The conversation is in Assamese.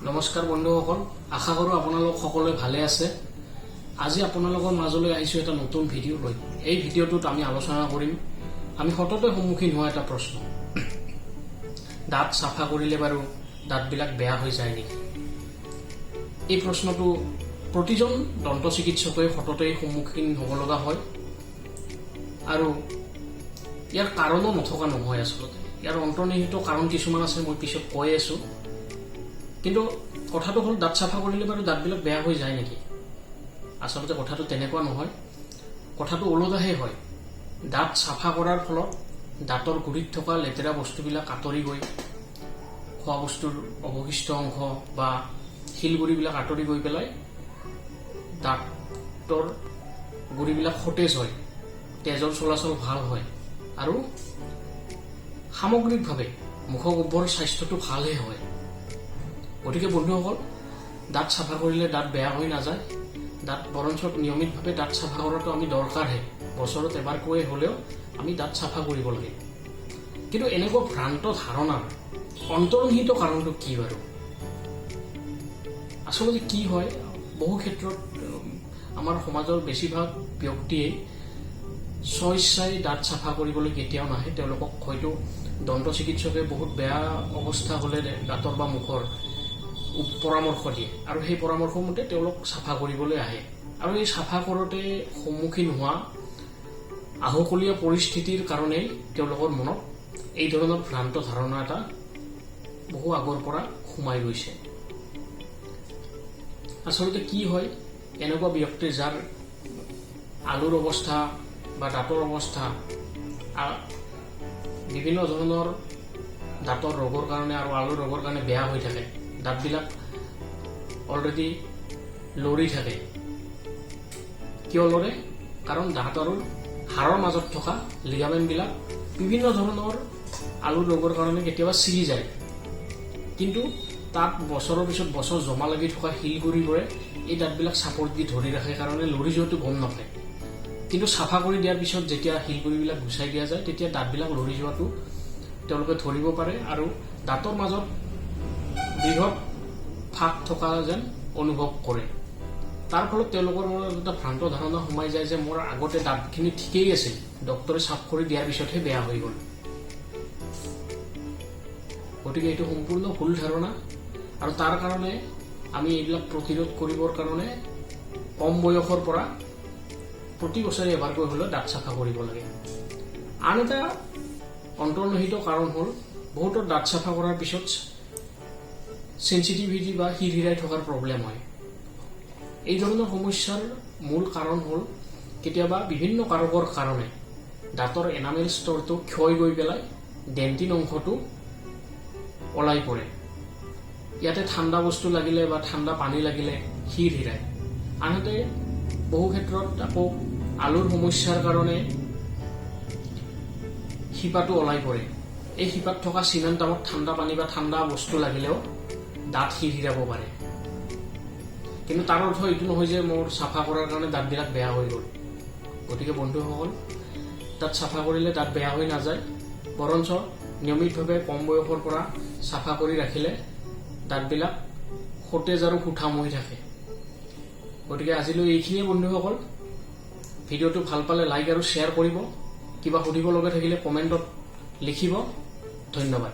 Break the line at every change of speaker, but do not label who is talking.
নমস্কাৰ বন্ধুসকল, আশা কৰোঁ আপোনালোক সকলোৱে ভালে আছে। আজি আপোনালোকৰ মাজলৈ আহিছোঁ এটা নতুন ভিডিঅ' লৈ। এই ভিডিঅ'টোত আমি আলোচনা কৰিম আমি সততে সন্মুখীন হোৱা এটা প্ৰশ্ন। দাঁত চাফা কৰিলে বাৰু দাঁতবিলাক বেয়া হৈ যায় নেকি? এই প্ৰশ্নটো প্ৰতিজন দন্ত চিকিৎসকে সততে সন্মুখীন হ'ব লগা হয় আৰু ইয়াৰ কাৰণো নথকা নহয়। আচলতে ইয়াৰ অন্তৰ্নিহিত কাৰণ কিছুমান আছে, মই পিছত কৈ আছোঁ। কিন্তু কথাটো হ'ল, দাঁত চাফা কৰিলে বাৰু দাঁতবিলাক বেয়া হৈ যায় নেকি? আচলতে কথাটো তেনেকুৱা নহয়, কথাটো ওলোটাহে হয়। দাঁত চাফা কৰাৰ ফলত দাঁতৰ গুৰিত থকা লেতেৰা বস্তুবিলাক আঁতৰি গৈ, খোৱা বস্তুৰ অৱশিষ্ট অংশ বা শিলগুৰিবিলাক আঁতৰি গৈ পেলাই দাঁতৰ গুৰিবিলাক সতেজ হয়, তেজৰ চলাচল ভাল হয় আৰু সামগ্ৰিকভাৱে মুখগহ্বৰৰ স্বাস্থ্যটো ভালহে হয়। গতিকে বন্ধুসকল, দাঁত চাফা কৰিলে দাঁত বেয়া হৈ নাযায়। দাঁত বৰঞ্চ নিয়মিতভাৱে দাঁত চাফা কৰাটো আমি দৰকাৰহে। বছৰত এবাৰকৈ হ'লেও আমি দাঁত চাফা কৰিব লাগে। কিন্তু এনেকুৱা ভ্ৰান্ত ধাৰণাৰ অন্তৰ্নিহিত কাৰণটো কি বাৰু? আচলতে কি হয়, বহু ক্ষেত্ৰত আমাৰ সমাজৰ বেছিভাগ ব্যক্তিয়ে স্বইচ্ছাই দাঁত চাফা কৰিবলৈ কেতিয়াও নাহে। তেওঁলোকক হয়তো দন্ত চিকিৎসকে বহুত বেয়া অৱস্থা হ'লে দাঁতৰ বা মুখৰ পৰামৰ্শ দিয়ে আৰু সেই পৰামৰ্শ মতে তেওঁলোক চাফা কৰিবলৈ আহে। আৰু এই চাফা কৰোঁতে সন্মুখীন হোৱা আহুকলীয়া পৰিস্থিতিৰ কাৰণেই তেওঁলোকৰ মনত এই ধৰণৰ ভ্ৰান্ত ধাৰণা এটা বহু আগৰ পৰা সোমাই গৈছে। আচলতে কি হয়, এনেকুৱা ব্যক্তি যাৰ আলুৰ অৱস্থা বা দাঁতৰ অৱস্থা বিভিন্ন ধৰণৰ দাঁতৰ ৰোগৰ কাৰণে আৰু আলুৰ ৰোগৰ কাৰণে বেয়া হৈ থাকে, দাঁতবিলাক অলৰেডি লৰি থাকে। কিয় লৰে? কাৰণ দাঁত আৰু হাড়ৰ মাজত থকা লিগামেণ্টবিলাক বিভিন্ন ধৰণৰ আলুৰ ৰোগৰ কাৰণে কেতিয়াবা ছিগি যায়। কিন্তু তাত বছৰৰ পিছত বছৰ জমা লাগি থকা শিলগুৰিবোৰে এই দাঁতবিলাক চাপৰ দি ধৰি ৰাখে কাৰণে লৰি যোৱাটো গম নাপায়। কিন্তু চাফা কৰি দিয়াৰ পিছত যেতিয়া শিলগুৰিবিলাক গুচাই দিয়া যায়, তেতিয়া দাঁতবিলাক লৰি যোৱাটো তেওঁলোকে ধৰিব পাৰে আৰু দাঁতৰ মাজত বৃহৎ ফাঁক থকা যেন অনুভৱ কৰে। তাৰ ফলত তেওঁলোকৰ মনত এটা ভ্ৰান্ত ধাৰণা সোমাই যায় যে মোৰ আগতে দাঁতখিনি ঠিকেই আছিল, ডক্টৰে চাফ কৰি দিয়াৰ পিছতহে বেয়া হৈ গ'ল। গতিকে এইটো সম্পূৰ্ণ ভুল ধাৰণা আৰু তাৰ কাৰণে আমি এইবিলাক প্ৰতিৰোধ কৰিবৰ কাৰণে কম বয়সৰ পৰা প্ৰতি বছৰে এবাৰকৈ হ'লেও দাঁত চাফা কৰিব লাগে। আন এটা অন্তৰ্নিহিত কাৰণ হ'ল, বহুতৰ দাঁত চাফা কৰাৰ পিছত চেঞ্চিটিভিটি বা হিৰহিৰাই থকাৰ প্ৰব্লেম হয়। এই ধৰণৰ সমস্যাৰ মূল কাৰণ হ'ল, কেতিয়াবা বিভিন্ন কাৰকৰ কাৰণে দাঁতৰ এনামেল স্তৰটো ক্ষয় গৈ পেলাই ডেণ্টিন অংশটো ওলাই পৰে। ইয়াতে ঠাণ্ডা বস্তু লাগিলে বা ঠাণ্ডা পানী লাগিলে হিৰহিৰাই। আনহাতে বহু ক্ষেত্ৰত আকৌ আলুৰ সমস্যাৰ কাৰণে শিপাটো ওলাই পৰে। এই শিপাত থকা চিমেণ্টামত ঠাণ্ডা পানী বা ঠাণ্ডা বস্তু লাগিলেও দাঁত হিৰহিৰাব পাৰে। কিন্তু তাৰ অৰ্থ এইটো নহয় যে মোৰ চাফা কৰাৰ কাৰণে দাঁতবিলাক বেয়া হৈ গ'ল। গতিকে বন্ধুসকল, দাঁত চাফা কৰিলে দাঁত বেয়া হৈ নাযায়, বৰঞ্চ নিয়মিতভাৱে কম বয়সৰ পৰা চাফা কৰি ৰাখিলে দাঁতবিলাক সতেজ আৰু সুঠাম হৈ থাকে। গতিকে আজিলৈ এইখিনিয়ে বন্ধুসকল। ভিডিঅ'টো ভাল পালে লাইক আৰু শ্বেয়াৰ কৰিব। কিবা সুধিব লগা থাকিলে কমেণ্টত লিখিব। ধন্যবাদ।